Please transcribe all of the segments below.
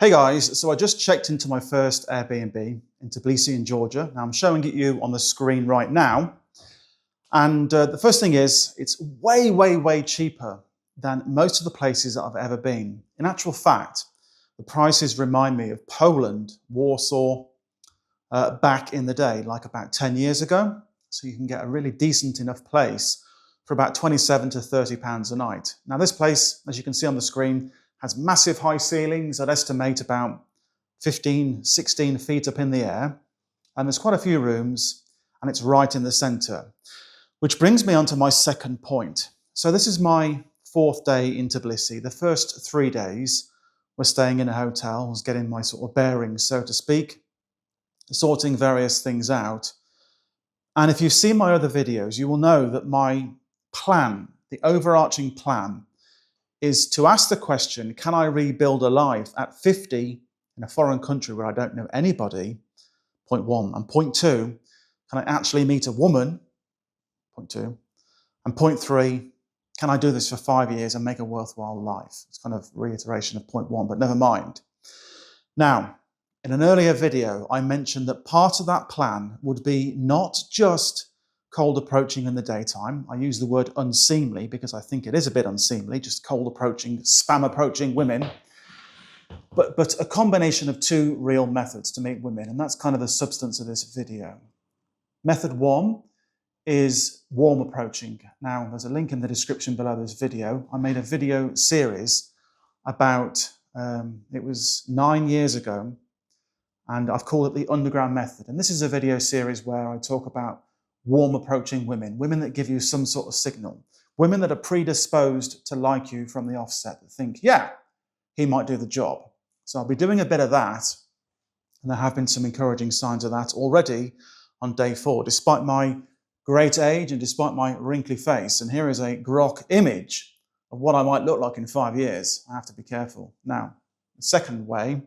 Hey guys, so I just checked into my first Airbnb in Tbilisi in Georgia. Now I'm showing it you on the screen right now. And the first thing is, it's way cheaper than most of the places that I've ever been. In actual fact, the prices remind me of Poland, Warsaw, back in the day, like about 10 years ago. So you can get a really decent enough place for about 27 to 30 pounds a night. Now this place, as you can see on the screen, has massive high ceilings. I'd estimate about 15, 16 feet up in the air. And there's quite a few rooms, and it's right in the center. Which brings me on to my second point. So this is my fourth day in Tbilisi. The first 3 days were staying in a hotel, was getting my sort of bearings, so to speak, sorting various things out. And if you've seen my other videos, you will know that my plan, the overarching plan, is to ask the question, can I rebuild a life at 50 in a foreign country where I don't know anybody? Point one. And point two, can I actually meet a woman? Point two. And point three, can I do this for 5 years and make a worthwhile life? It's kind of reiteration of point one, but never mind. Now, in an earlier video, I mentioned that part of that plan would be not just cold approaching in the daytime. I use the word unseemly because I think it is a bit unseemly, just cold approaching, spam approaching women. But a combination of two real methods to meet women, and that's kind of the substance of this video. Method one is warm approaching. Now, there's a link in the description below this video. I made a video series about, it was 9 years ago, and I've called it the underground method. And this is a video series where I talk about warm approaching women, women that give you some sort of signal, women that are predisposed to like you from the offset, that think, yeah, he might do the job. So I'll be doing a bit of that, and there have been some encouraging signs of that already on day 4, despite my great age and despite my wrinkly face. And here is a grok image of what I might look like in 5 years. I have to be careful. Now, the second way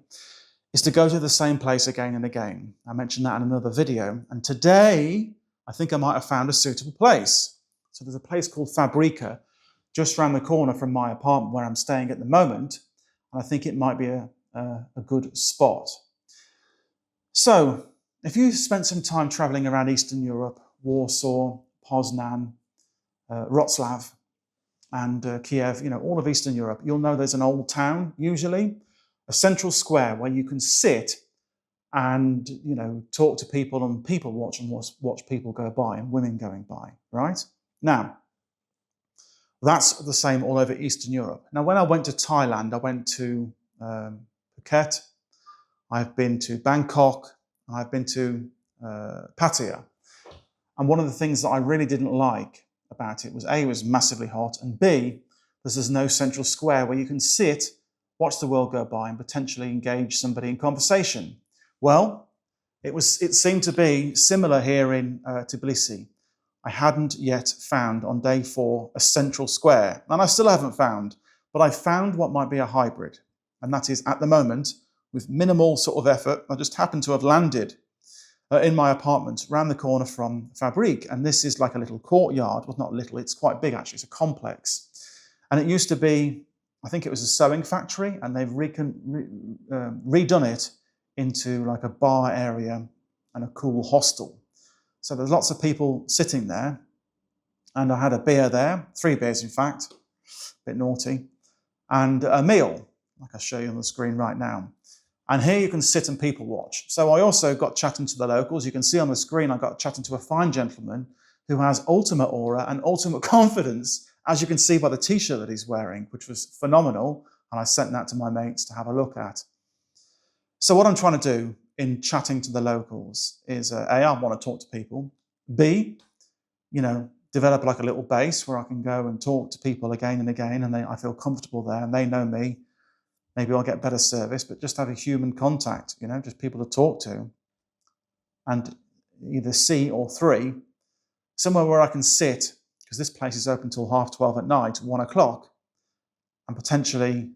is to go to the same place again and again. I mentioned that in another video. And today, I think I might have found a suitable place. So there's a place called Fabrica just around the corner from my apartment where I'm staying at the moment. And I think it might be a good spot. So if you spent some time traveling around Eastern Europe, Warsaw, Poznan, Wrocław, and Kiev, all of Eastern Europe, you'll know there's an old town, usually, a central square where you can sit and, talk to people and people watch and watch people go by and women going by, right? Now, that's the same all over Eastern Europe. Now, when I went to Thailand, I went to Phuket, I've been to Bangkok, I've been to Pattaya. And one of the things that I really didn't like about it was A, it was massively hot, and B, there's no central square where you can sit, watch the world go by, and potentially engage somebody in conversation. Well, it seemed to be similar here in Tbilisi. I hadn't yet found on day 4 a central square, and I still haven't found, but I found what might be a hybrid. And that is, at the moment, with minimal sort of effort, I just happened to have landed in my apartment around the corner from Fabrique. And this is like a little courtyard. Well, not little, it's quite big actually, it's a complex. And it used to be, I think it was a sewing factory, and they've redone it into like a bar area and a cool hostel. So there's lots of people sitting there, and I had a beer there, 3 beers in fact, a bit naughty, and a meal, like I show you on the screen right now. And here you can sit and people watch. So I also got chatting to the locals. You can see on the screen I got chatting to a fine gentleman who has ultimate aura and ultimate confidence, as you can see by the t-shirt that he's wearing, which was phenomenal. And I sent that to my mates to have a look at. So what I'm trying to do in chatting to the locals is A, I want to talk to people. B, develop like a little base where I can go and talk to people again and again, and I feel comfortable there, and they know me. Maybe I'll get better service, but just have a human contact, just people to talk to. And either C or 3, somewhere where I can sit, because this place is open till 12:30 at night, 1 o'clock, and potentially,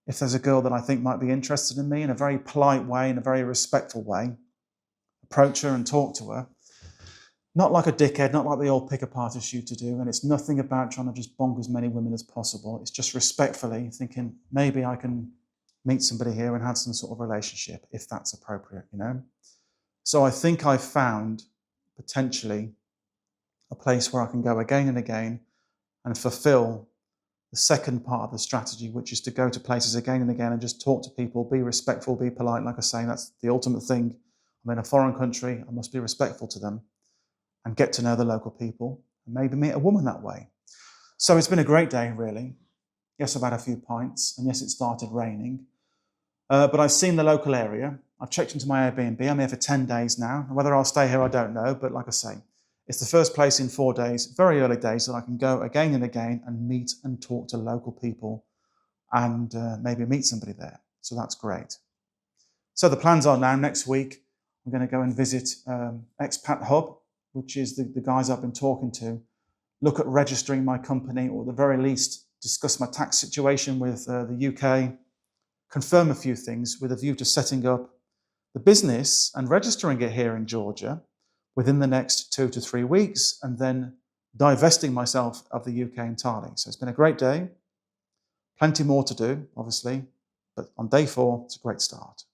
if there's a girl that I think might be interested in me, in a very polite way, in a very respectful way, approach her and talk to her. Not like a dickhead, not like the old pick-up artist used to do, and it's nothing about trying to just bonk as many women as possible. It's just respectfully thinking, maybe I can meet somebody here and have some sort of relationship, if that's appropriate, you know. So I think I've found potentially a place where I can go again and again and fulfill the second part of the strategy, which is to go to places again and again and just talk to people, be respectful, be polite. Like I say, that's the ultimate thing. I'm in a foreign country, I must be respectful to them and get to know the local people and maybe meet a woman that way. So it's been a great day, really. Yes, I've had a few pints, and yes, it started raining. But I've seen the local area. I've checked into my Airbnb. I'm here for 10 days now. Whether I'll stay here, I don't know. But like I say, it's the first place in 4 days, very early days, that I can go again and again and meet and talk to local people and maybe meet somebody there. So that's great. So the plans are now next week, I'm going to go and visit Expat Hub, which is the guys I've been talking to, look at registering my company, or at the very least, discuss my tax situation with the UK, confirm a few things with a view to setting up the business and registering it here in Georgia within the next 2 to 3 weeks, and then divesting myself of the UK entirely. So it's been a great day. Plenty more to do, obviously, but on day 4, it's a great start.